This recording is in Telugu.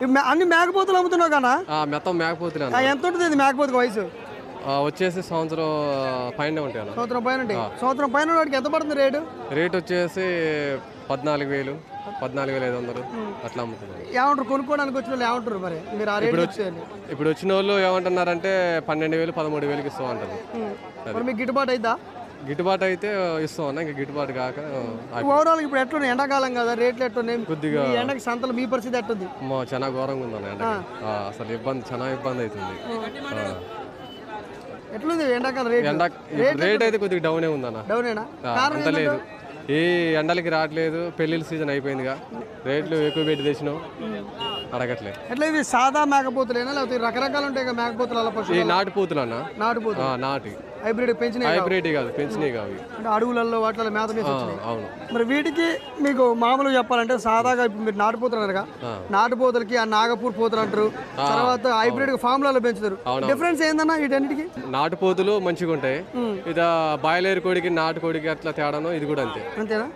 అన్ని మేకపోతులు అమ్ముతున్నావు కదా? మొత్తం మేకపోతులే ఎంత ఉంటుంది ఇది మేకపోతుకు వయసు? వచ్చేసి సంవత్సరం పైన ఉంటాయి అన్న. సంవత్సరం పైన ఉంటాయి. సంవత్సరం పైన వాడికి ఎంత పడుతుంది రేటు? రేట్ వచ్చేసి 14,000 14,500 అట్లా అమ్ముతున్నారు. ఏమంటారు కొనుక్కోవడానికి వచ్చిన వాళ్ళు ఏమంటారు మరి మీరు ఆ రేటు వచ్చేయండి? ఇప్పుడు వచ్చిన వాళ్ళు ఏమంటున్నారంటే 12,000 13,000కి ఇస్తాం అంటారు. మరి మీకు గిట్టుబాటు అయిద్దా? గిట్టుబాటు అయితే ఇస్తాం అన్న, ఇంకా గిట్టుబాటు కాక ఓవరాల్ ఇప్పుడు ఎట్లున్నాయి? ఎండాకాలం కదా, రేట్లు ఎట్లున్నాయి? కొద్దిగా ఈ ఎండకి సంతలు మీ పరిస్థితి ఎట్టుంది? చాలా ఘోరంగా ఉందన్న ఎండ. అసలు చాలా ఇబ్బంది అవుతుంది. ఎట్లుంది ఎండాకాలం రేట్? రేట్ అయితే కొద్దిగా డౌనే ఉందన్న. డౌనేనా? అంత లేదు, ఈ ఎండలకి రావట్లేదు, పెళ్లిళ్ళ సీజన్ అయిపోయిందిగా, రేట్లు ఎక్కువ పెట్టి తెచ్చినావు అడగట్లేదు. ఎట్లా ఇవి సాదా మేకపోతులేనా లేకపోతే రకరకాలు ఉంటాయి కదా మేకపోతులు? అలా ఈ నాటు పూతులు అన్న. నాటుపోతులు నాటి హైబ్రిడ్ పెంచినాయి? హైబ్రిడ్ కాదు, పెంచినవి కావు. అంటే అడవులలో వాటిలో మేత వేసి వచ్చినాయి. అవును. మరి వీటికి మీకు మామూలుగా చెప్పాలంటే సాదాగా ఇప్పుడు మీరు నాటుపోతులు అనగా నాటుపోతులకి ఆ నాగపూర్ పోతులు అంటారు, తర్వాత హైబ్రిడ్ ఫామ్లలో పెంచుతారు. డిఫరెన్స్ ఏందన్నా వీటన్నిటికి? నాటుపోతులు మంచిగా ఉంటాయి, ఇది బాయిలర్ కోడికి నాటు కోడికి అట్లా తేడాను, ఇది కూడా అంతే. అంతేనా?